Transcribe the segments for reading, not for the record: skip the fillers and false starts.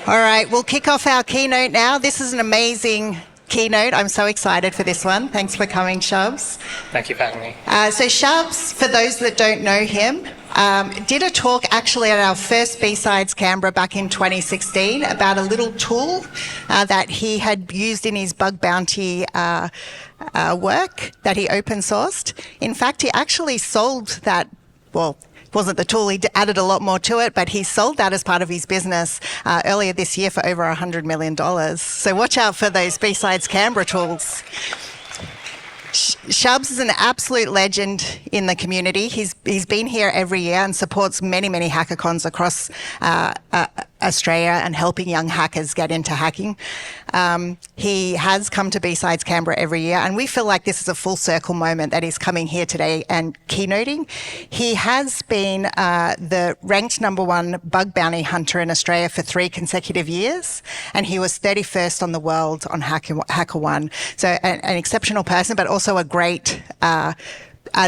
All right, we'll kick off our keynote now. This is an amazing keynote. I'm so excited for this one. Thanks for coming, Shubs. Thank you for having me. So Shubs, for those that don't know him, did a talk actually at our first BSides Canberra back in 2016 about a little tool that he had used in his bug bounty work that he open sourced. In fact, he actually sold that, well, wasn't the tool, he added a lot more to it, but he sold that as part of his business earlier this year for over $100 million. So watch out for those BSides Canberra tools. Shubs is an absolute legend in the community. He's been here every year and supports many hackathons across Australia and helping young hackers get into hacking. He has come to BSides Canberra every year, and we feel like this is a full circle moment that he's coming here today and keynoting. He has been the ranked #1 bug bounty hunter in Australia for 3 consecutive years, and he was 31st on the world on HackerOne. So an exceptional person, but also a great, a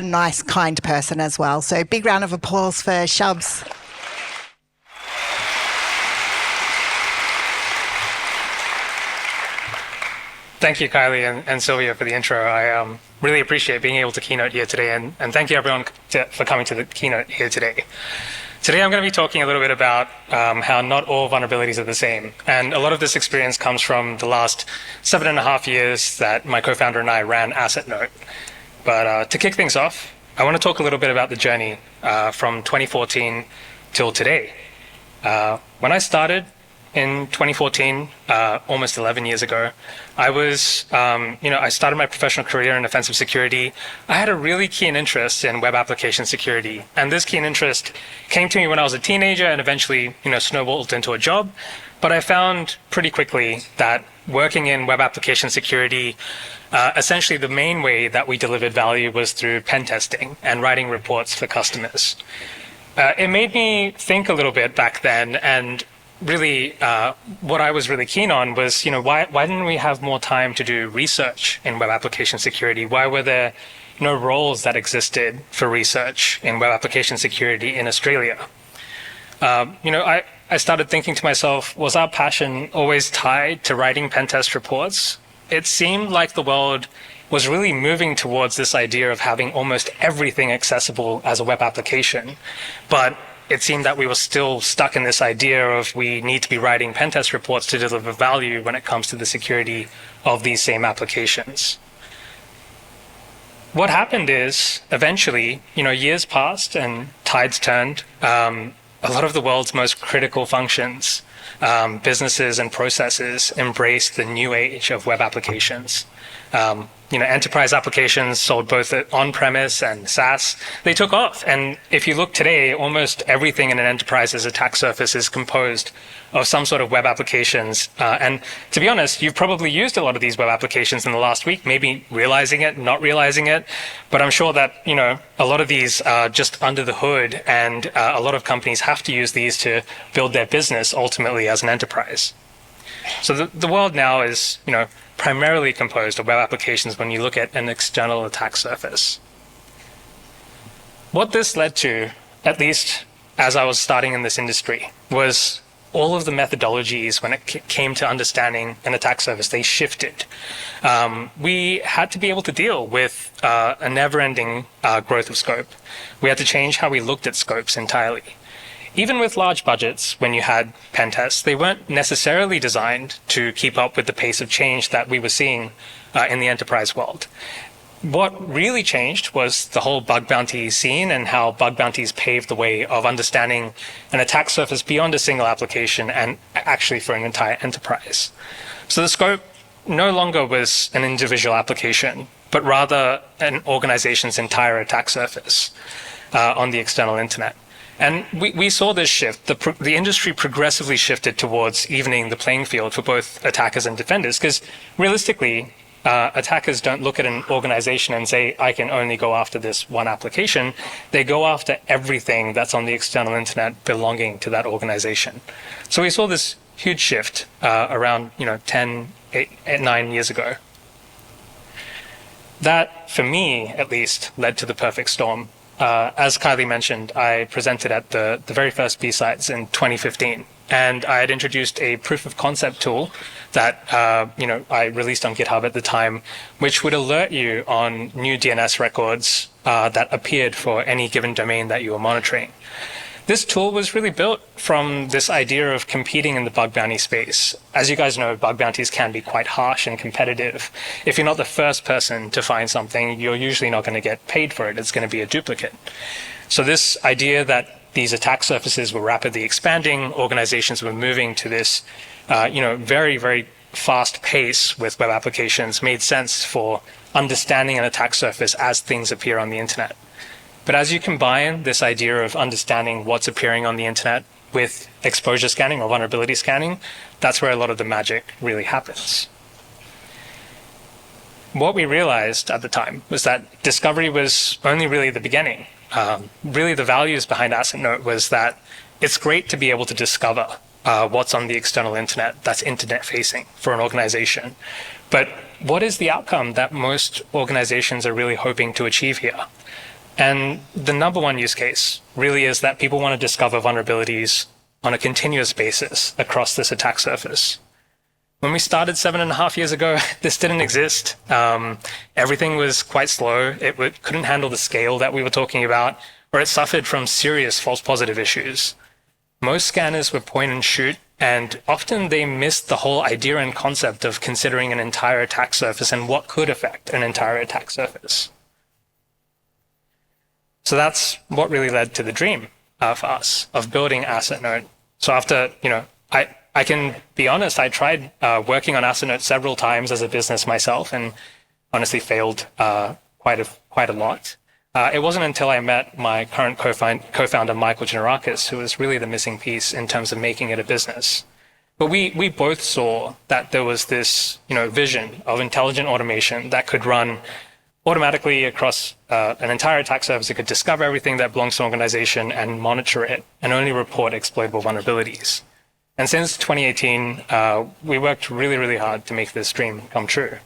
nice, kind person as well. So big round of applause for Shubs. Thank you, Kylie and Sylvia, for the intro. I really appreciate being able to keynote here today, and thank you everyone for coming to the keynote here today. Today I'm going to be talking a little bit about how not all vulnerabilities are the same. And a lot of this experience comes from the last 7.5 years that my co-founder and I ran Assetnote. But to kick things off, I want to talk a little bit about the journey from 2014 till today. When I started in 2014, almost 11 years ago, I was, I started my professional career in offensive security. I had a really keen interest in web application security. And this keen interest came to me when I was a teenager and eventually, snowballed into a job. But I found pretty quickly that working in web application security, essentially the main way that we delivered value was through pen testing and writing reports for customers. It made me think a little bit back then, and really, what I was really keen on was, why didn't we have more time to do research in web application security? Why were there no roles that existed for research in web application security in Australia? I started thinking to myself, was our passion always tied to writing pen test reports? It seemed like the world was really moving towards this idea of having almost everything accessible as a web application. But it seemed that we were still stuck in this idea of we need to be writing pen test reports to deliver value when it comes to the security of these same applications. What happened is, eventually, years passed and tides turned. A lot of the world's most critical functions, businesses and processes, embraced the new age of web applications. Enterprise applications sold both on-premise and SaaS. They took off. And if you look today, almost everything in an enterprise's attack surface is composed of some sort of web applications. And to be honest, you've probably used a lot of these web applications in the last week, maybe realizing it, not realizing it. But I'm sure that, a lot of these are just under the hood, and a lot of companies have to use these to build their business ultimately as an enterprise. So the world now is, primarily composed of web applications when you look at an external attack surface. What this led to, at least as I was starting in this industry, was all of the methodologies when it came to understanding an attack surface, they shifted. We had to be able to deal with a never-ending growth of scope. We had to change how we looked at scopes entirely. Even with large budgets, when you had pen tests, they weren't necessarily designed to keep up with the pace of change that we were seeing in the enterprise world. What really changed was the whole bug bounty scene and how bug bounties paved the way of understanding an attack surface beyond a single application and actually for an entire enterprise. So the scope no longer was an individual application, but rather an organization's entire attack surface on the external internet. And we saw this shift. The industry progressively shifted towards evening the playing field for both attackers and defenders, because realistically, attackers don't look at an organization and say, I can only go after this one application. They go after everything that's on the external internet belonging to that organization. So we saw this huge shift around 9 years ago. That, for me at least, led to the perfect storm. As Kylie mentioned, I presented at the very first BSides in 2015. and I had introduced a proof of concept tool that I released on GitHub at the time, which would alert you on new DNS records that appeared for any given domain that you were monitoring. This tool was really built from this idea of competing in the bug bounty space. As you guys know, bug bounties can be quite harsh and competitive. If you're not the first person to find something, you're usually not going to get paid for it. It's going to be a duplicate. So this idea that these attack surfaces were rapidly expanding, organizations were moving to this very, very fast pace with web applications made sense for understanding an attack surface as things appear on the internet. But as you combine this idea of understanding what's appearing on the internet with exposure scanning or vulnerability scanning, that's where a lot of the magic really happens. What we realized at the time was that discovery was only really the beginning. Really the values behind Assetnote was that it's great to be able to discover what's on the external internet that's internet facing for an organization. But what is the outcome that most organizations are really hoping to achieve here? And the number one use case really is that people want to discover vulnerabilities on a continuous basis across this attack surface. When we started 7.5 years ago, this didn't exist. Everything was quite slow. It couldn't handle the scale that we were talking about, or it suffered from serious false positive issues. Most scanners were point and shoot, and often they missed the whole idea and concept of considering an entire attack surface and what could affect an entire attack surface. So that's what really led to the dream for us of building Assetnote. So after, I can be honest, I tried working on Assetnote several times as a business myself and honestly failed quite a lot. It wasn't until I met my current co-founder, Michael Generakis, who was really the missing piece in terms of making it a business. But we both saw that there was this, vision of intelligent automation that could run automatically across an entire attack surface. It could discover everything that belongs to an organization and monitor it and only report exploitable vulnerabilities. And since 2018, we worked really, really hard to make this dream come true.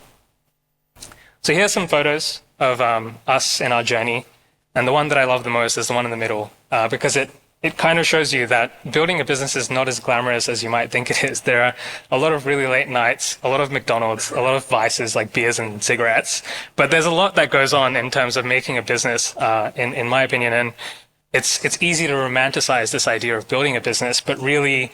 So here's some photos of us in our journey. And the one that I love the most is the one in the middle, because it kind of shows you that building a business is not as glamorous as you might think it is. There are a lot of really late nights, a lot of McDonald's, a lot of vices like beers and cigarettes. But there's a lot that goes on in terms of making a business, in my opinion. And it's easy to romanticize this idea of building a business, but really,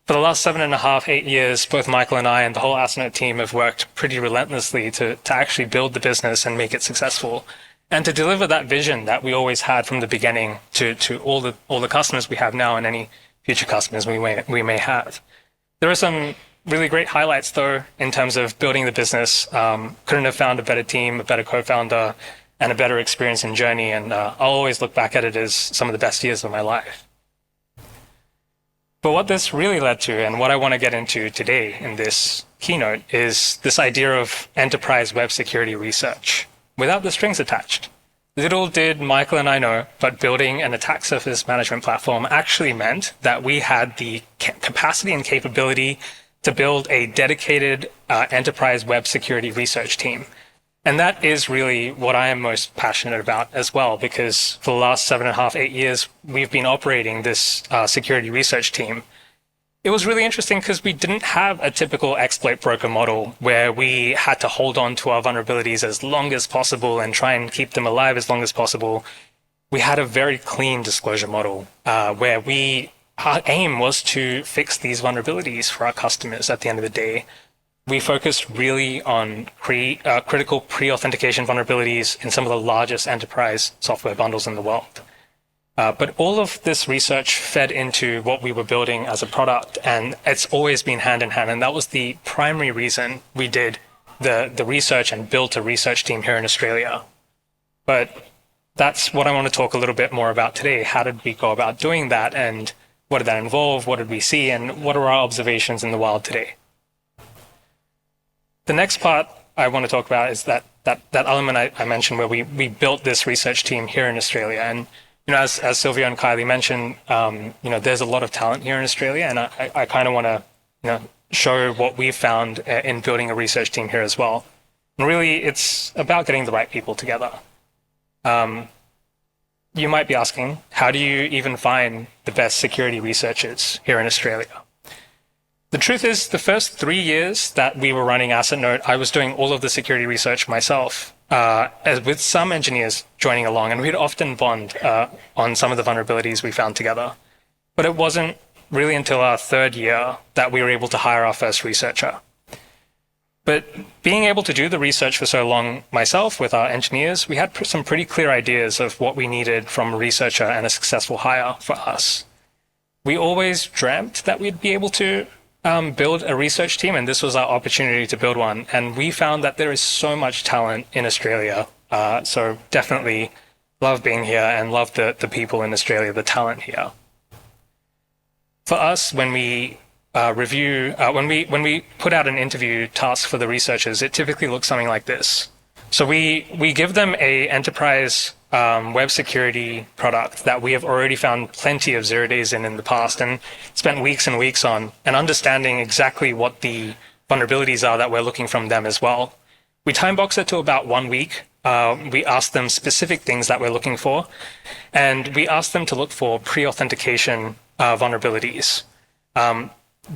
for the last 7.5, 8 years, both Michael and I and the whole Assetnote team have worked pretty relentlessly to actually build the business and make it successful, and to deliver that vision that we always had from the beginning to all the customers we have now and any future customers we may have. There are some really great highlights, though, in terms of building the business. Couldn't have found a better team, a better co-founder, and a better experience and journey, and I'll always look back at it as some of the best years of my life. But what this really led to, and what I want to get into today in this keynote, is this idea of enterprise web security research without the strings attached. Little did Michael and I know, but building an attack surface management platform actually meant that we had the capacity and capability to build a dedicated enterprise web security research team. And that is really what I am most passionate about as well, because for the last 7.5, 8 years, we've been operating this security research team. It was really interesting because we didn't have a typical exploit broker model where we had to hold on to our vulnerabilities as long as possible and try and keep them alive as long as possible. We had a very clean disclosure model where our aim was to fix these vulnerabilities for our customers at the end of the day. We focused really on critical pre-authentication vulnerabilities in some of the largest enterprise software bundles in the world. But all of this research fed into what we were building as a product, and it's always been hand in hand. And that was the primary reason we did the research and built a research team here in Australia. But that's what I want to talk a little bit more about today. How did we go about doing that, and what did that involve? What did we see, and what are our observations in the wild today? The next part I want to talk about is that element I mentioned where we built this research team here in Australia. And as Sylvia and Kylie mentioned, there's a lot of talent here in Australia, and I kind of want to show what we've found in building a research team here as well. And really, it's about getting the right people together. You might be asking, how do you even find the best security researchers here in Australia? The truth is, the first 3 years that we were running Assetnote, I was doing all of the security research myself, with some engineers joining along, and we'd often bond on some of the vulnerabilities we found together. But it wasn't really until our 3rd year that we were able to hire our first researcher. But being able to do the research for so long myself with our engineers, we had some pretty clear ideas of what we needed from a researcher and a successful hire for us. We always dreamt that we'd be able to build a research team, and this was our opportunity to build one. And we found that there is so much talent in Australia. So definitely love being here and love the people in Australia, the talent here. For us, when we when we put out an interview task for the researchers, it typically looks something like this. So we give them a enterprise web security product that we have already found plenty of 0 days in the past and spent weeks and weeks on, and understanding exactly what the vulnerabilities are that we're looking from them as well. We time box it to about 1 week. We ask them specific things that we're looking for, and we ask them to look for pre-authentication vulnerabilities.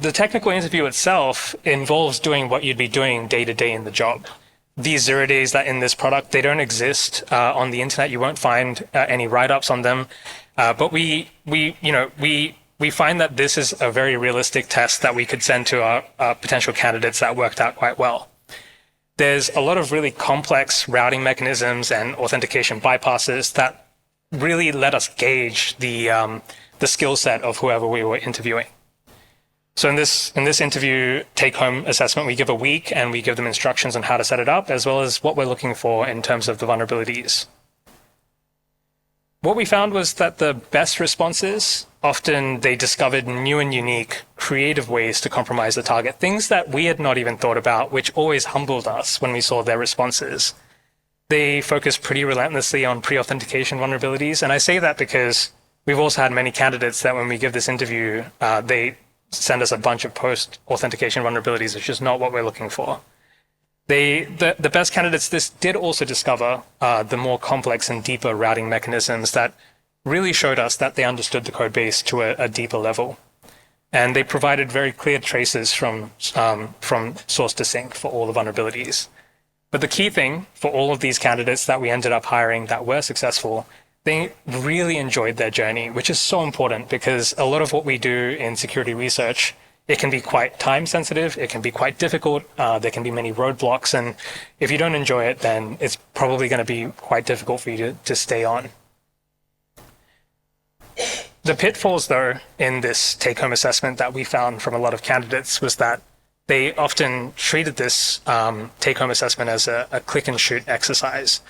The technical interview itself involves doing what you'd be doing day to day in the job. These 0 days that in this product, they don't exist on the internet. You won't find any write-ups on them. But we find that this is a very realistic test that we could send to our potential candidates that worked out quite well. There's a lot of really complex routing mechanisms and authentication bypasses that really let us gauge the skill set of whoever we were interviewing. So in this interview take-home assessment, we give a week and we give them instructions on how to set it up, as well as what we're looking for in terms of the vulnerabilities. What we found was that the best responses, often they discovered new and unique, creative ways to compromise the target, things that we had not even thought about, which always humbled us when we saw their responses. They focused pretty relentlessly on pre-authentication vulnerabilities, and I say that because we've also had many candidates that when we give this interview, they send us a bunch of post-authentication vulnerabilities, which is not what we're looking for. The best candidates, this did also discover the more complex and deeper routing mechanisms that really showed us that they understood the code base to a deeper level. And they provided very clear traces from source to sink for all the vulnerabilities. But the key thing for all of these candidates that we ended up hiring that were successful, they really enjoyed their journey, which is so important because a lot of what we do in security research, it can be quite time sensitive, it can be quite difficult, there can be many roadblocks, and if you don't enjoy it, then it's probably going to be quite difficult for you to stay on. The pitfalls, though, in this take-home assessment that we found from a lot of candidates was that they often treated this take-home assessment as a click-and-shoot exercise,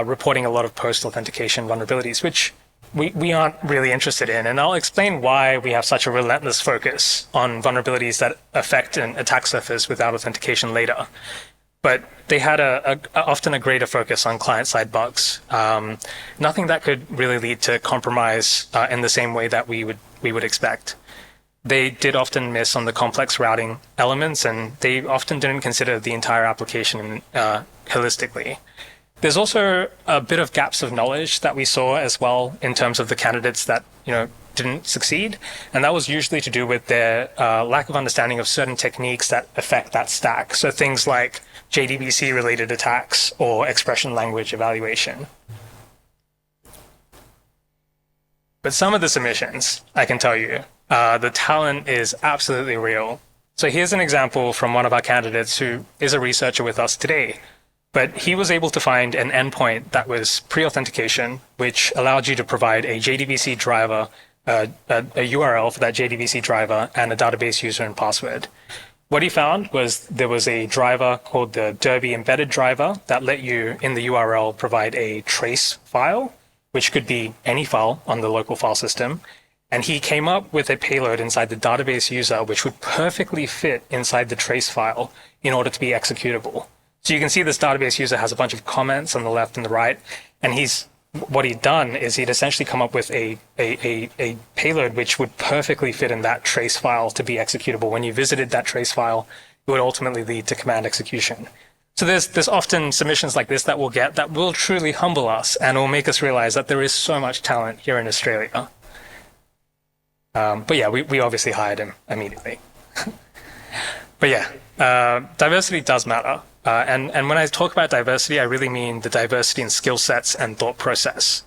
reporting a lot of post-authentication vulnerabilities, which we aren't really interested in. And I'll explain why we have such a relentless focus on vulnerabilities that affect an attack surface without authentication later. But they had often a greater focus on client-side bugs. Nothing that could really lead to compromise in the same way that we would expect. They did often miss on the complex routing elements, and they often didn't consider the entire application holistically. There's also a bit of gaps of knowledge that we saw as well in terms of the candidates that didn't succeed, and that was usually to do with their lack of understanding of certain techniques that affect that stack. So things like JDBC-related attacks or expression language evaluation. But some of the submissions, I can tell you, the talent is absolutely real. So here's an example from one of our candidates who is a researcher with us today. But he was able to find an endpoint that was pre-authentication, which allowed you to provide a JDBC driver, a URL for that JDBC driver, and a database user and password. What he found was there was a driver called the Derby embedded driver that let you, in the URL, provide a trace file, which could be any file on the local file system. And he came up with a payload inside the database user, which would perfectly fit inside the trace file in order to be executable. So you can see this database user has a bunch of comments on the left and the right, and what he'd done is he'd essentially come up with a payload which would perfectly fit in that trace file to be executable. When you visited that trace file, it would ultimately lead to command execution. So there's often submissions like this that we'll get that will truly humble us and will make us realize that there is so much talent here in Australia. But yeah, we obviously hired him immediately. But yeah, diversity does matter. And when I talk about diversity, I really mean the diversity in skill sets and thought process.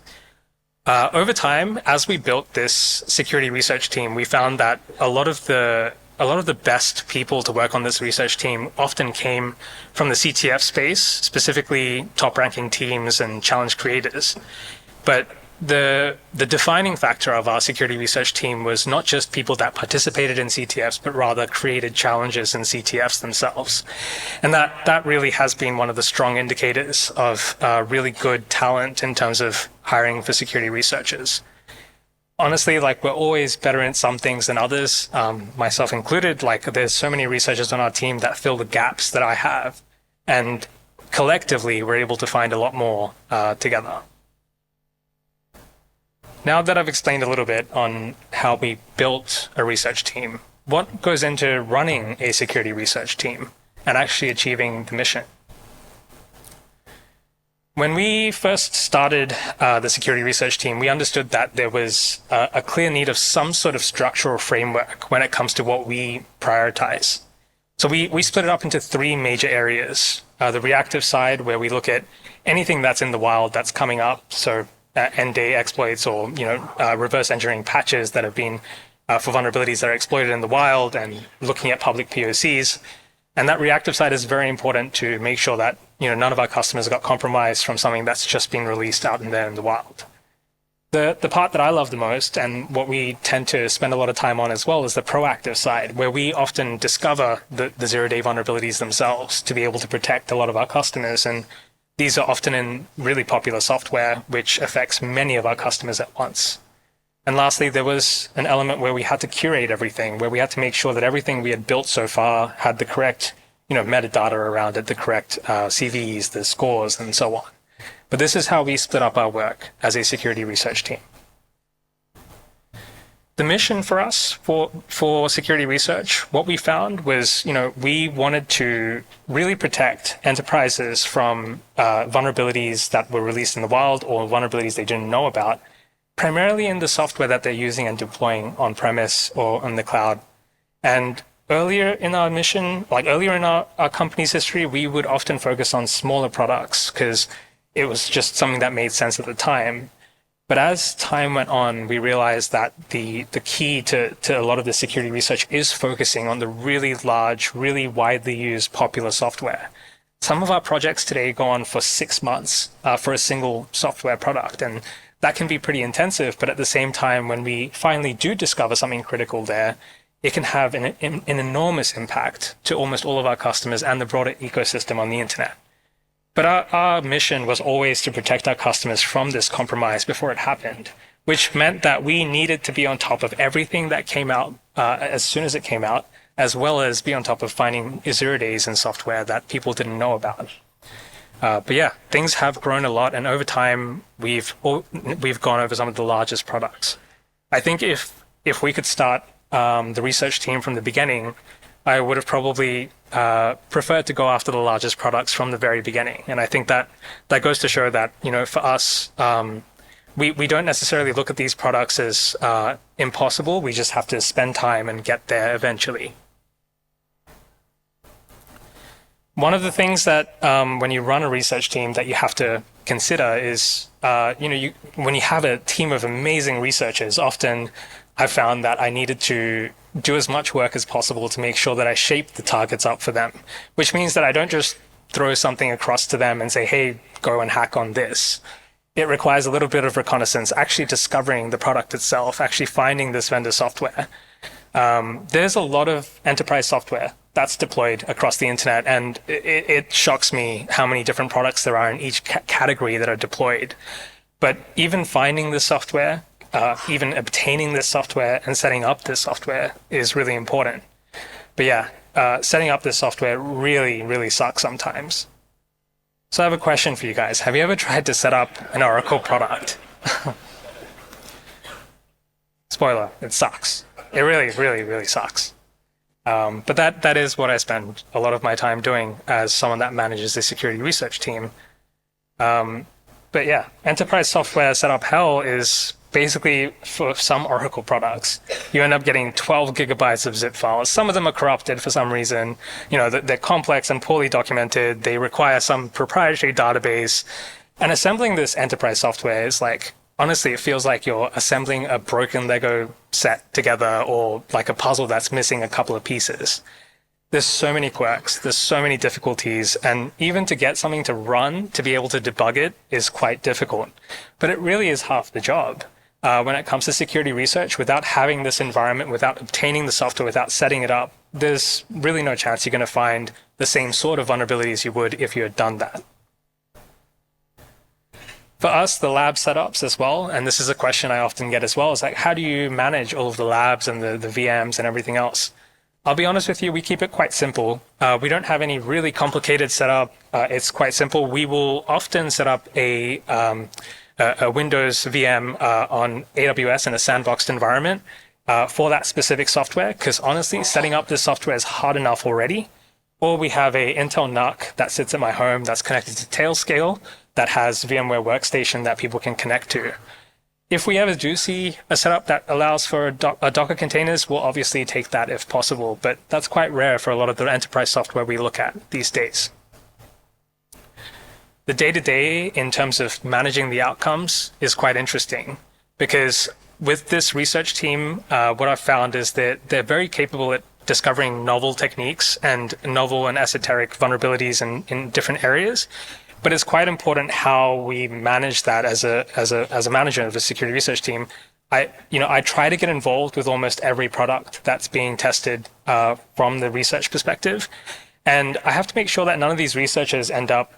Over time, as we built this security research team, we found that a lot of the best people to work on this research team often came from the CTF space, specifically top-ranking teams and challenge creators. But the defining factor of our security research team was not just people that participated in CTFs, but rather created challenges in CTFs themselves. And that really has been one of the strong indicators of really good talent in terms of hiring for security researchers. Honestly, like, we're always better in some things than others, myself included. Like, there's so many researchers on our team that fill the gaps that I have. And collectively, we're able to find a lot more together. Now that I've explained a little bit on how we built a research team, what goes into running a security research team and actually achieving the mission? When we first started the security research team, we understood that there was a clear need of some sort of structural framework when it comes to what we prioritize. So we split it up into three major areas. The reactive side, where we look at anything that's in the wild that's coming up, so end-day exploits or reverse engineering patches that have been for vulnerabilities that are exploited in the wild, and looking at public POCs. And that reactive side is very important to make sure that none of our customers got compromised from something that's just been released out in there in the wild. The part that I love the most, and what we tend to spend a lot of time on as well, is the proactive side, where we often discover the zero-day vulnerabilities themselves to be able to protect a lot of our customers. And these are often in really popular software, which affects many of our customers at once. And lastly, there was an element where we had to curate everything, where we had to make sure that everything we had built so far had the correct, metadata around it, the correct CVs, the scores, and so on. But this is how we split up our work as a security research team. The mission for us for security research, what we found was, we wanted to really protect enterprises from vulnerabilities that were released in the wild or vulnerabilities they didn't know about, primarily in the software that they're using and deploying on-premise or on the cloud. And earlier in our mission, earlier in our company's history, we would often focus on smaller products because it was just something that made sense at the time. But as time went on, we realized that the key to a lot of the security research is focusing on the really large, really widely used popular software. Some of our projects today go on for 6 months for a single software product. And that can be pretty intensive, but at the same time, when we finally do discover something critical there, it can have an enormous impact to almost all of our customers and the broader ecosystem on the internet. But our mission was always to protect our customers from this compromise before it happened, which meant that we needed to be on top of everything that came out as soon as it came out, as well as be on top of finding zero days in software that people didn't know about. But yeah, things have grown a lot, and over time, we've gone over some of the largest products. I think if we could start the research team from the beginning, I would have probably preferred to go after the largest products from the very beginning. And I think that goes to show that, for us, we don't necessarily look at these products as impossible. We just have to spend time and get there eventually. One of the things that when you run a research team that you have to consider is, when you have a team of amazing researchers, often I've found that I needed to do as much work as possible to make sure that I shape the targets up for them, which means that I don't just throw something across to them and say, hey, go and hack on this. It requires a little bit of reconnaissance, actually discovering the product itself, actually finding this vendor software. There's a lot of enterprise software that's deployed across the internet, and it shocks me how many different products there are in each category that are deployed. But even finding the software, even obtaining this software and setting up this software is really important. But yeah, setting up this software really, really sucks sometimes. So I have a question for you guys. Have you ever tried to set up an Oracle product? Spoiler, it sucks. It really, really, really sucks. But that is what I spend a lot of my time doing as someone that manages the security research team. But yeah, enterprise software setup hell is basically for some Oracle products, you end up getting 12 gigabytes of zip files. Some of them are corrupted for some reason. They're complex and poorly documented. They require some proprietary database. And assembling this enterprise software is like, honestly, it feels like you're assembling a broken Lego set together, or like a puzzle that's missing a couple of pieces. There's so many quirks, there's so many difficulties, and even to get something to run, to be able to debug it, is quite difficult. But it really is half the job. When it comes to security research, without having this environment, without obtaining the software, without setting it up, there's really no chance you're going to find the same sort of vulnerabilities you would if you had done that. For us, the lab setups as well, and this is a question I often get as well, is like, how do you manage all of the labs and the VMs and everything else? I'll be honest with you, we keep it quite simple. We don't have any really complicated setup. It's quite simple. We will often set up a Windows VM on AWS in a sandboxed environment for that specific software, because honestly, setting up this software is hard enough already. Or we have a Intel NUC that sits at my home that's connected to Tailscale that has VMware Workstation that people can connect to. If we ever do see a setup that allows for Docker containers, we'll obviously take that if possible, but that's quite rare for a lot of the enterprise software we look at these days. The day-to-day in terms of managing the outcomes is quite interesting, because with this research team, what I've found is that they're very capable at discovering novel techniques and novel and esoteric vulnerabilities in different areas. But it's quite important how we manage that as a manager of a security research team. I try to get involved with almost every product that's being tested from the research perspective. And I have to make sure that none of these researchers end up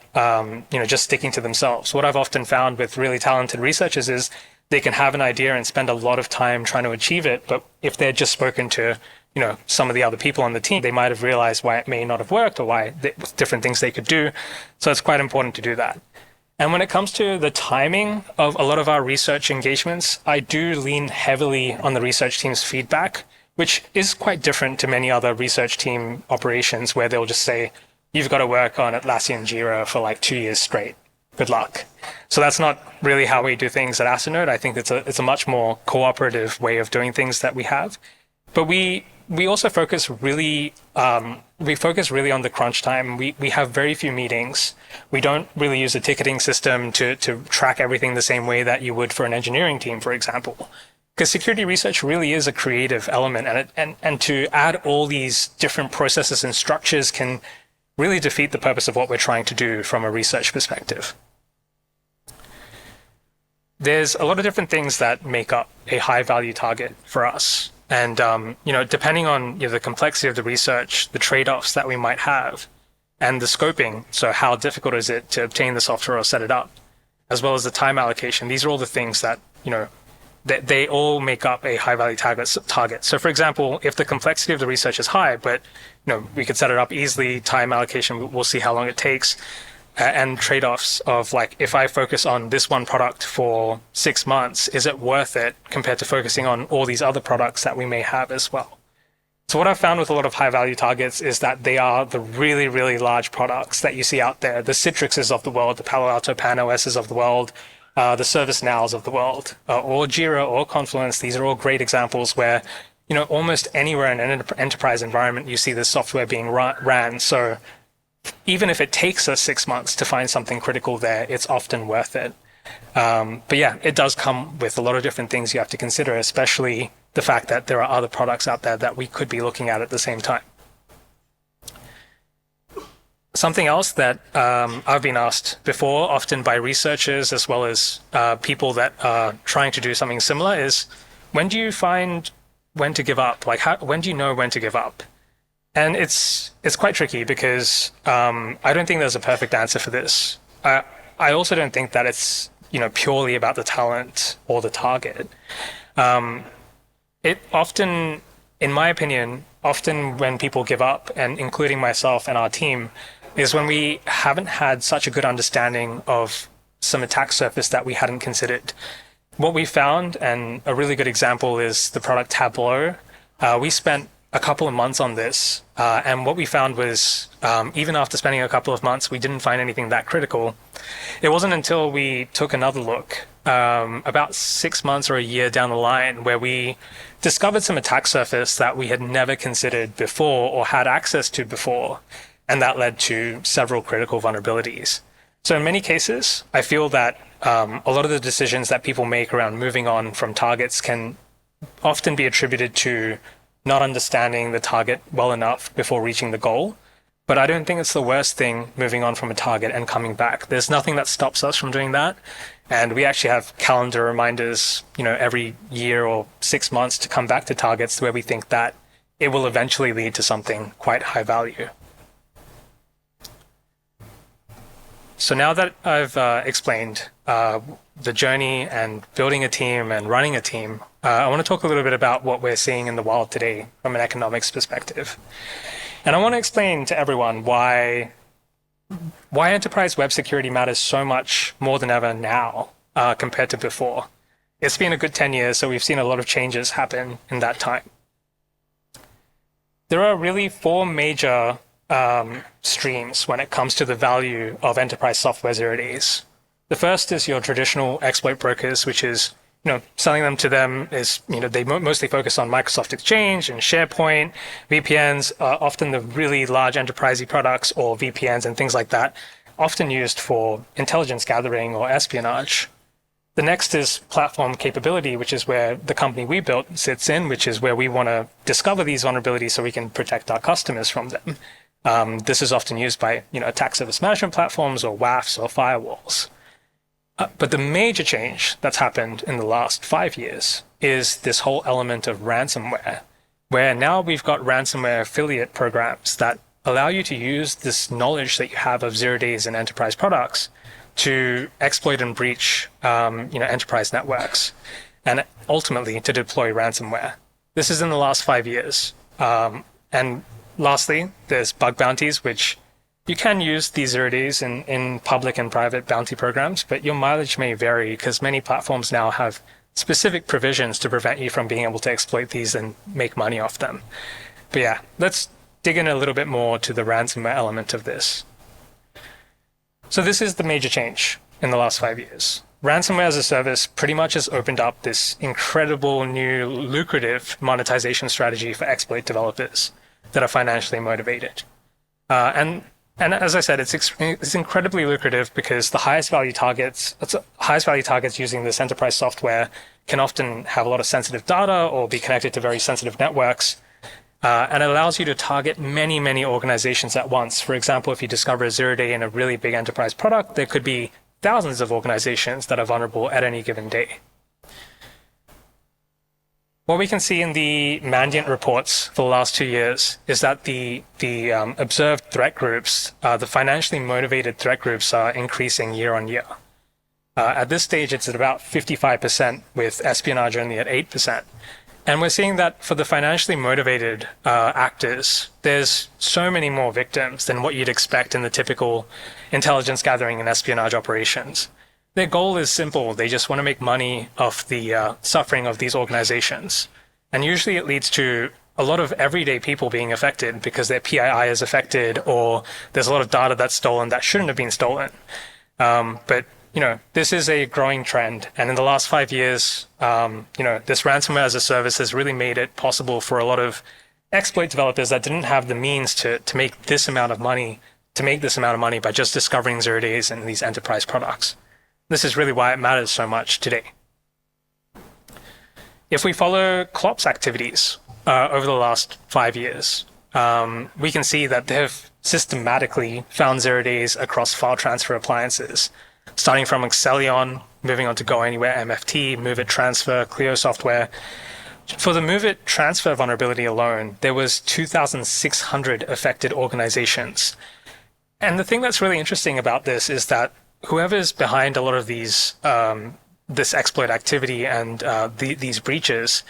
just sticking to themselves. What I've often found with really talented researchers is they can have an idea and spend a lot of time trying to achieve it. But if they're just spoken to some of the other people on the team, they might have realized why it may not have worked, or why different things they could do. So it's quite important to do that. And when it comes to the timing of a lot of our research engagements, I do lean heavily on the research team's feedback, which is quite different to many other research team operations where they'll just say, you've got to work on Atlassian Jira for like 2 years straight. Good luck. So that's not really how we do things at Assetnote. I think it's a much more cooperative way of doing things that we have. But we also focus really on the crunch time. We have very few meetings. We don't really use a ticketing system to track everything the same way that you would for an engineering team, for example. Because security research really is a creative element, and to add all these different processes and structures can really defeat the purpose of what we're trying to do from a research perspective. There's a lot of different things that make up a high-value target for us. And, depending on the complexity of the research, the trade-offs that we might have, and the scoping, so how difficult is it to obtain the software or set it up, as well as the time allocation, these are all the things that, they all make up a high-value target. So, for example, if the complexity of the research is high, but, we could set it up easily, time allocation, we'll see how long it takes, and trade-offs of like, if I focus on this one product for 6 months, is it worth it compared to focusing on all these other products that we may have as well? So what I've found with a lot of high-value targets is that they are the really, really large products that you see out there, the Citrixes of the world, the Palo Alto PAN-OSs of the world, the ServiceNows of the world, or Jira or Confluence. These are all great examples where, almost anywhere in an enterprise environment, you see this software being ran. So even if it takes us 6 months to find something critical there, it's often worth it. But yeah, it does come with a lot of different things you have to consider, especially the fact that there are other products out there that we could be looking at the same time. Something else that I've been asked before, often by researchers as well as people that are trying to do something similar, is when do you find when to give up? Like, when do you know when to give up? And it's quite tricky because I don't think there's a perfect answer for this. I also don't think that it's purely about the talent or the target. It often, in my opinion, when people give up, and including myself and our team, is when we haven't had such a good understanding of some attack surface that we hadn't considered. What we found, and a really good example, is the product Tableau. We spent a couple of months on this, and what we found was even after spending a couple of months, we didn't find anything that critical. It wasn't until we took another look about 6 months or a year down the line, where we discovered some attack surface that we had never considered before or had access to before, and that led to several critical vulnerabilities. So in many cases, I feel that a lot of the decisions that people make around moving on from targets can often be attributed to not understanding the target well enough before reaching the goal. But I don't think it's the worst thing moving on from a target and coming back. There's nothing that stops us from doing that. And we actually have calendar reminders, every year or 6 months to come back to targets where we think that it will eventually lead to something quite high value. So now that I've explained the journey and building a team and running a team, I want to talk a little bit about what we're seeing in the wild today from an economics perspective. And I want to explain to everyone why enterprise web security matters so much more than ever now compared to before. It's been a good 10 years, so we've seen a lot of changes happen in that time. There are really 4 major streams when it comes to the value of enterprise software 0 days. The first is your traditional exploit brokers, which is selling them to them is, they mostly focus on Microsoft Exchange and SharePoint, VPNs, often the really large enterprisey products or VPNs and things like that, often used for intelligence gathering or espionage. The next is platform capability, which is where the company we built sits in, which is where we want to discover these vulnerabilities so we can protect our customers from them. This is often used by, attack surface management platforms or WAFs or firewalls. But the major change that's happened in the last 5 years is this whole element of ransomware, where now we've got ransomware affiliate programs that allow you to use this knowledge that you have of 0 days in enterprise products to exploit and breach, enterprise networks, and ultimately to deploy ransomware. This is in the last 5 years. And lastly, there's bug bounties, which you can use these 0 days in public and private bounty programs, but your mileage may vary because many platforms now have specific provisions to prevent you from being able to exploit these and make money off them. But yeah, let's dig in a little bit more to the ransomware element of this. So this is the major change in the last 5 years. Ransomware as a service pretty much has opened up this incredible new lucrative monetization strategy for exploit developers that are financially motivated. And as I said, it's incredibly lucrative because the highest value targets using this enterprise software can often have a lot of sensitive data or be connected to very sensitive networks. And it allows you to target many, many organizations at once. For example, if you discover a 0 day in a really big enterprise product, there could be thousands of organizations that are vulnerable at any given day. What we can see in the Mandiant reports for the last 2 years is that the observed threat groups, the financially motivated threat groups, are increasing year on year. At this stage, it's at about 55%, with espionage only at 8%. And we're seeing that for the financially motivated actors, there's so many more victims than what you'd expect in the typical intelligence gathering and espionage operations. Their goal is simple. They just want to make money off the suffering of these organizations. And usually it leads to a lot of everyday people being affected because their PII is affected or there's a lot of data that's stolen that shouldn't have been stolen. But this is a growing trend. And in the last 5 years, this ransomware as a service has really made it possible for a lot of exploit developers that didn't have the means to make this amount of money, by just discovering 0 days in these enterprise products. This is really why it matters so much today. If we follow CLOPS activities over the last 5 years, we can see that they've systematically found 0 days across file transfer appliances, starting from Accellion, moving on to Go Anywhere MFT, Move It Transfer, Clio software. For the Move It Transfer vulnerability alone, there was 2,600 affected organizations. And the thing that's really interesting about this is that whoever's behind a lot of these this exploit activity and these breaches,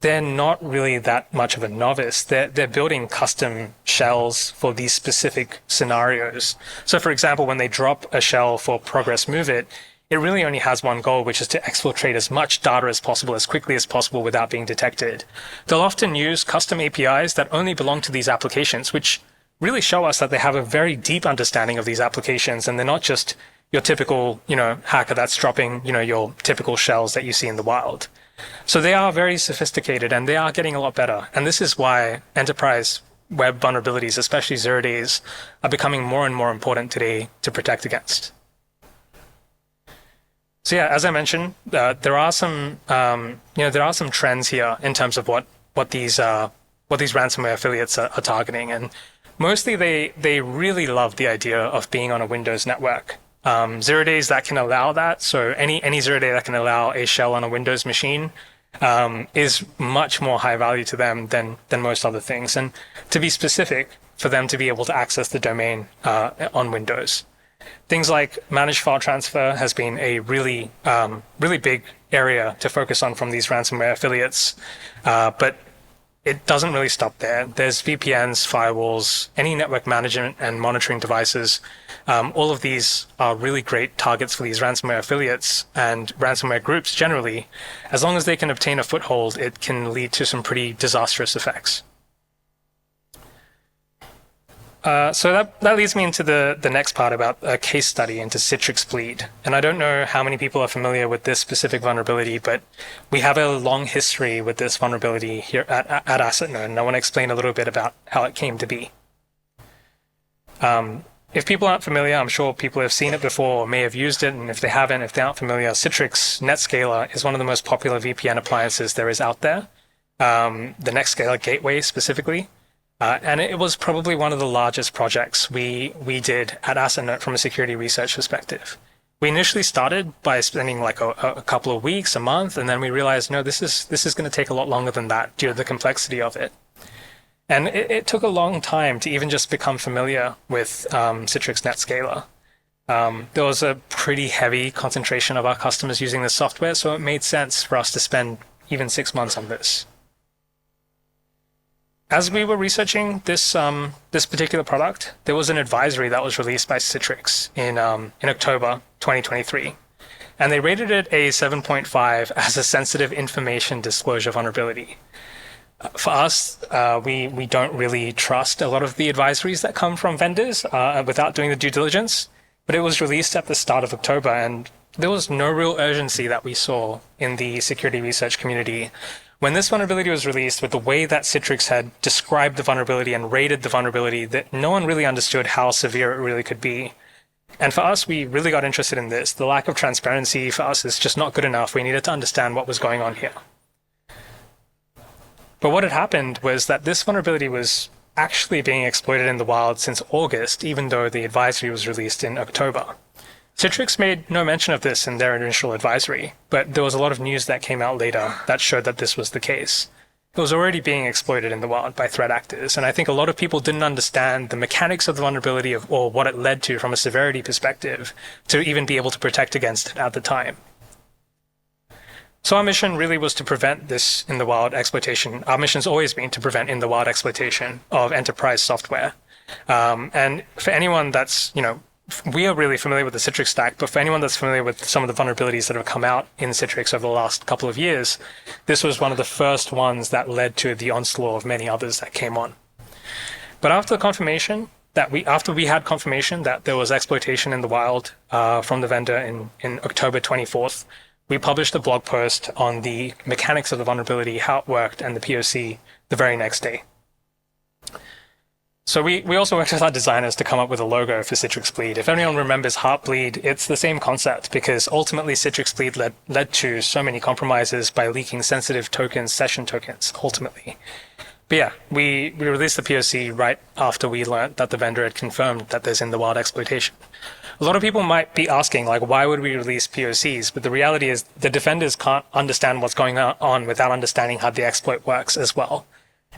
they're not really that much of a novice. They're building custom shells for these specific scenarios. So for example, when they drop a shell for Progress Move It, it really only has one goal, which is to exfiltrate as much data as possible, as quickly as possible without being detected. They'll often use custom APIs that only belong to these applications, which really show us that they have a very deep understanding of these applications and they're not just your typical, hacker that's dropping, your typical shells that you see in the wild. So they are very sophisticated and they are getting a lot better. And this is why enterprise web vulnerabilities, especially 0 days, are becoming more and more important today to protect against. So yeah, as I mentioned, there are some trends here in terms of what these ransomware affiliates are targeting, and mostly they really love the idea of being on a Windows network. 0 days that can allow that, so any 0 day that can allow a shell on a Windows machine is much more high value to them than most other things. And to be specific, for them to be able to access the domain on Windows. Things like managed file transfer has been a really big area to focus on from these ransomware affiliates, but it doesn't really stop there. There's VPNs, firewalls, any network management and monitoring devices. All of these are really great targets for these ransomware affiliates and ransomware groups generally. As long as they can obtain a foothold, it can lead to some pretty disastrous effects. So that leads me into the next part about a case study into Citrix Bleed. And I don't know how many people are familiar with this specific vulnerability, but we have a long history with this vulnerability here at Assetnote, and I want to explain a little bit about how it came to be. If people aren't familiar, I'm sure people have seen it before or may have used it, and if they haven't, if they aren't familiar, Citrix NetScaler is one of the most popular VPN appliances there is out there, the NetScaler gateway specifically. And it was probably one of the largest projects we did at Assetnote from a security research perspective. We initially started by spending like a couple of weeks, a month, and then we realized, no, this is going to take a lot longer than that due to the complexity of it. And it took a long time to even just become familiar with Citrix NetScaler. There was a pretty heavy concentration of our customers using this software, so it made sense for us to spend even 6 months on this. As we were researching this particular product, there was an advisory that was released by Citrix in October 2023, and they rated it a 7.5 as a sensitive information disclosure vulnerability. For us, we don't really trust a lot of the advisories that come from vendors without doing the due diligence, but it was released at the start of October, and there was no real urgency that we saw in the security research community. When this vulnerability was released, with the way that Citrix had described the vulnerability and rated the vulnerability, that no one really understood how severe it really could be. And for us, we really got interested in this. The lack of transparency for us is just not good enough. We needed to understand what was going on here. But what had happened was that this vulnerability was actually being exploited in the wild since August, even though the advisory was released in October. Citrix made no mention of this in their initial advisory, but there was a lot of news that came out later that showed that this was the case. It was already being exploited in the wild by threat actors, and I think a lot of people didn't understand the mechanics of the vulnerability or what it led to from a severity perspective to even be able to protect against it at the time. So our mission really was to prevent this in the wild exploitation. Our mission's always been to prevent in the wild exploitation of enterprise software. And for anyone that's, we are really familiar with the Citrix stack, but for anyone that's familiar with some of the vulnerabilities that have come out in Citrix over the last couple of years, this was one of the first ones that led to the onslaught of many others that came on. But after we had confirmation that there was exploitation in the wild from the vendor in October 24th, we published a blog post on the mechanics of the vulnerability, how it worked, and the POC the very next day. So we also worked with our designers to come up with a logo for Citrix Bleed. If anyone remembers Heartbleed, it's the same concept because ultimately Citrix Bleed led to so many compromises by leaking sensitive tokens, session tokens, ultimately. But yeah, we released the POC right after we learned that the vendor had confirmed that there's in the wild exploitation. A lot of people might be asking, why would we release POCs? But the reality is the defenders can't understand what's going on without understanding how the exploit works as well.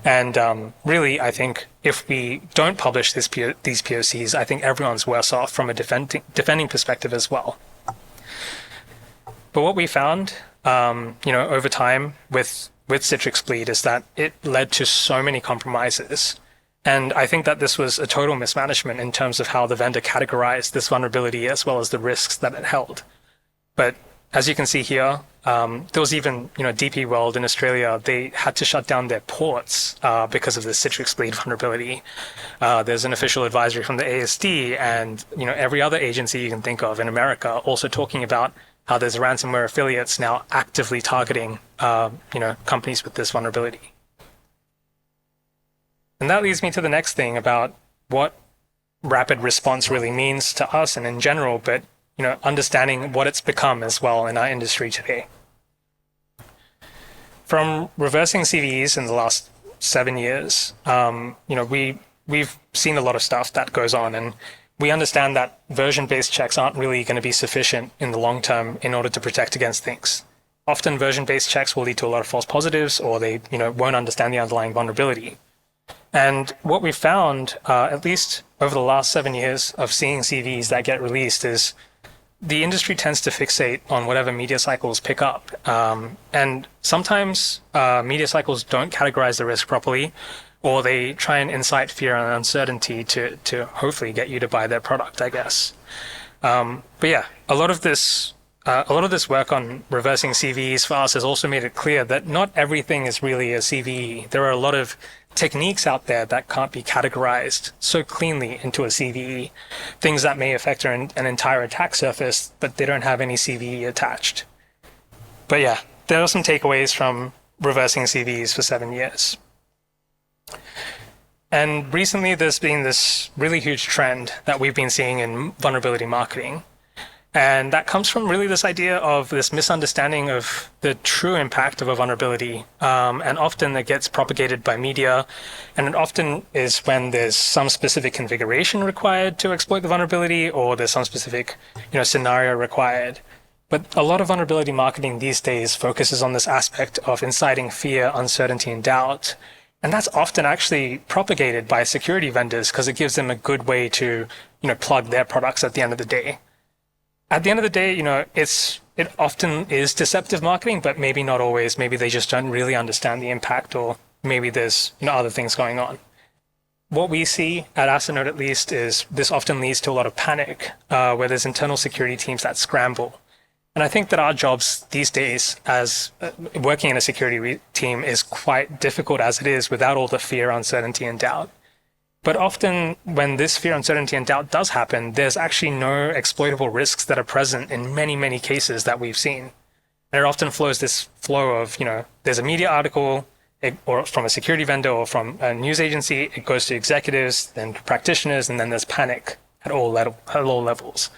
And really, I think if we don't publish these POCs, I think everyone's worse off from a defending perspective as well. But what we found, over time with Citrix Bleed is that it led to so many compromises. And I think that this was a total mismanagement in terms of how the vendor categorized this vulnerability as well as the risks that it held. But as you can see here, there was even, DP World in Australia, they had to shut down their ports because of the Citrix Bleed vulnerability. There's an official advisory from the ASD and, every other agency you can think of in America also talking about how there's ransomware affiliates now actively targeting, companies with this vulnerability. And that leads me to the next thing about what rapid response really means to us and in general, but understanding what it's become as well in our industry today. From reversing CVEs in the last 7 years, we've seen a lot of stuff that goes on, and we understand that version-based checks aren't really going to be sufficient in the long term in order to protect against things. Often version-based checks will lead to a lot of false positives, or they won't understand the underlying vulnerability. And what we found, at least over the last 7 years of seeing CVEs that get released, is the industry tends to fixate on whatever media cycles pick up. And sometimes media cycles don't categorize the risk properly, or they try and incite fear and uncertainty to hopefully get you to buy their product, I guess. But yeah, a lot of this work on reversing CVEs for us has also made it clear that not everything is really a CVE. There are a lot of techniques out there that can't be categorized so cleanly into a CVE, things that may affect an entire attack surface, but they don't have any CVE attached. But yeah, there are some takeaways from reversing CVEs for 7 years. And recently there's been this really huge trend that we've been seeing in vulnerability marketing. And that comes from really this idea of this misunderstanding of the true impact of a vulnerability. And often that gets propagated by media. And it often is when there's some specific configuration required to exploit the vulnerability, or there's some specific, scenario required. But a lot of vulnerability marketing these days focuses on this aspect of inciting fear, uncertainty, and doubt. And that's often actually propagated by security vendors because it gives them a good way to, plug their products at the end of the day. At the end of the day, it often is deceptive marketing, but maybe not always. Maybe they just don't really understand the impact, or maybe there's other things going on. What we see at Assetnote, at least, is this often leads to a lot of panic, where there's internal security teams that scramble. And I think that our jobs these days, as working in a security team, is quite difficult as it is without all the fear, uncertainty, and doubt. But often when this fear, uncertainty, and doubt does happen, there's actually no exploitable risks that are present in many, many cases that we've seen. And it often flows this flow of, there's a media article, or from a security vendor or from a news agency, it goes to executives, then to practitioners, and then there's panic at all levels.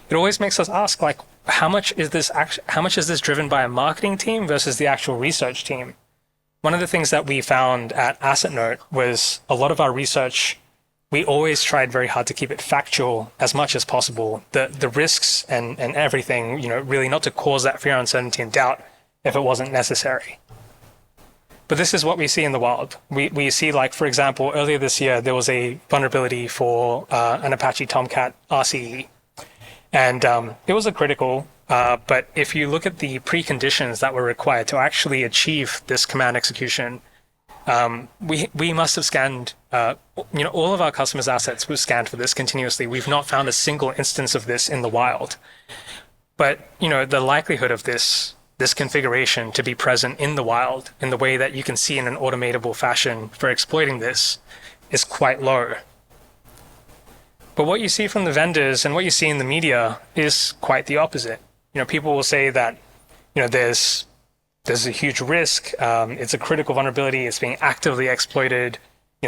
It always makes us ask, how much is this driven by a marketing team versus the actual research team? One of the things that we found at Assetnote was a lot of our research, we always tried very hard to keep it factual as much as possible. The risks and everything, really not to cause that fear, uncertainty, and doubt if it wasn't necessary. But this is what we see in the wild. We see, for example, earlier this year, there was a vulnerability for an Apache Tomcat RCE. And it was a critical, but if you look at the preconditions that were required to actually achieve this command execution, we must have scanned, all of our customers' assets were scanned for this continuously. We've not found a single instance of this in the wild. But, the likelihood of this configuration to be present in the wild in the way that you can see in an automatable fashion for exploiting this is quite low. But what you see from the vendors and what you see in the media is quite the opposite. People will say that, there's a huge risk. It's a critical vulnerability. It's being actively exploited,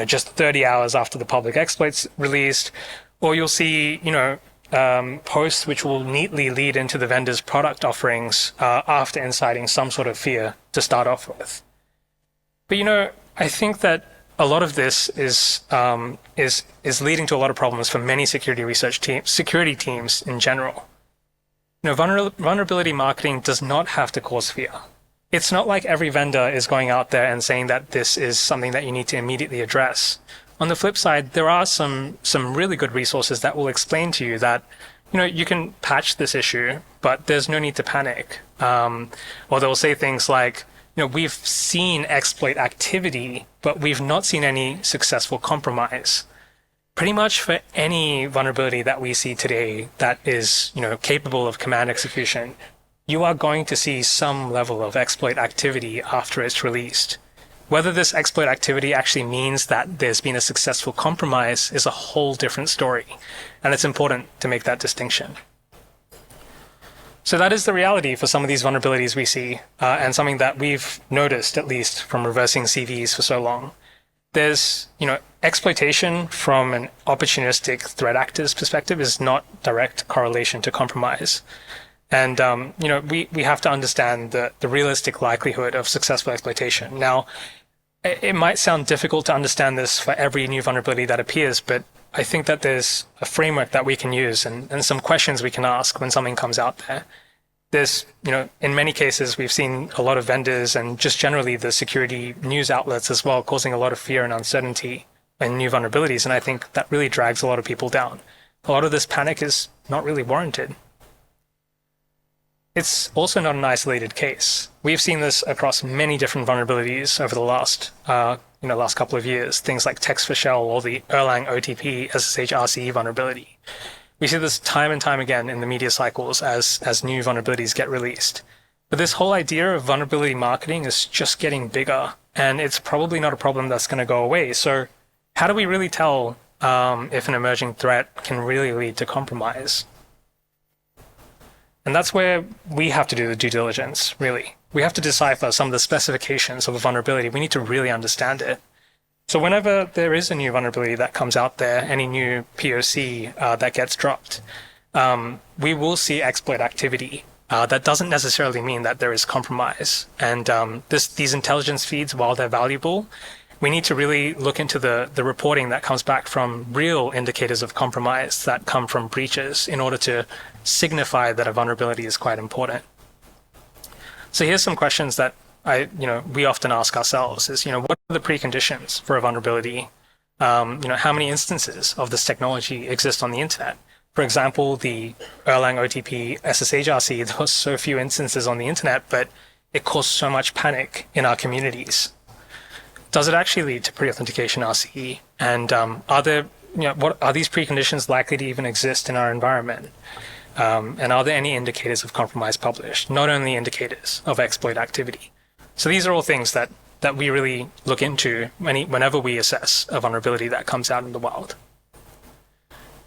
just 30 hours after the public exploit's released. Or you'll see, posts which will neatly lead into the vendor's product offerings after inciting some sort of fear to start off with. But, I think that a lot of this is leading to a lot of problems for many security teams in general. Vulnerability marketing does not have to cause fear. It's not like every vendor is going out there and saying that this is something that you need to immediately address. On the flip side, there are some really good resources that will explain to you that, you can patch this issue, but there's no need to panic. Or they'll say things like, we've seen exploit activity, but we've not seen any successful compromise. Pretty much for any vulnerability that we see today that is, capable of command execution, you are going to see some level of exploit activity after it's released. Whether this exploit activity actually means that there's been a successful compromise is a whole different story, and it's important to make that distinction. So that is the reality for some of these vulnerabilities we see, and something that we've noticed, at least from reversing CVs for so long. There's, exploitation from an opportunistic threat actor's perspective is not direct correlation to compromise. And, we have to understand the realistic likelihood of successful exploitation. Now, it might sound difficult to understand this for every new vulnerability that appears, but I think that there's a framework that we can use and some questions we can ask when something comes out there. There's, in many cases, we've seen a lot of vendors and just generally the security news outlets as well, causing a lot of fear and uncertainty in new vulnerabilities. And I think that really drags a lot of people down. A lot of this panic is not really warranted. It's also not an isolated case. We've seen this across many different vulnerabilities over the last couple of years. Things like text for shell or the Erlang OTP SSH RCE vulnerability. We see this time and time again in the media cycles as new vulnerabilities get released. But this whole idea of vulnerability marketing is just getting bigger, and it's probably not a problem that's going to go away. So how do we really tell if an emerging threat can really lead to compromise? And that's where we have to do the due diligence, really. We have to decipher some of the specifications of a vulnerability. We need to really understand it. So whenever there is a new vulnerability that comes out there, any new POC that gets dropped, we will see exploit activity. That doesn't necessarily mean that there is compromise. And these intelligence feeds, while they're valuable, we need to really look into the reporting that comes back from real indicators of compromise that come from breaches in order to signify that a vulnerability is quite important. So here's some questions that we often ask ourselves is, what are the preconditions for a vulnerability? How many instances of this technology exist on the internet? For example, the Erlang OTP SSH RC, there were so few instances on the internet, but it caused so much panic in our communities. Does it actually lead to pre-authentication RCE? And are these preconditions likely to even exist in our environment? And are there any indicators of compromise published? Not only indicators of exploit activity. So these are all things that we really look into whenever we assess a vulnerability that comes out in the wild.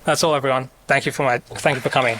That's all, everyone. Thank you for coming.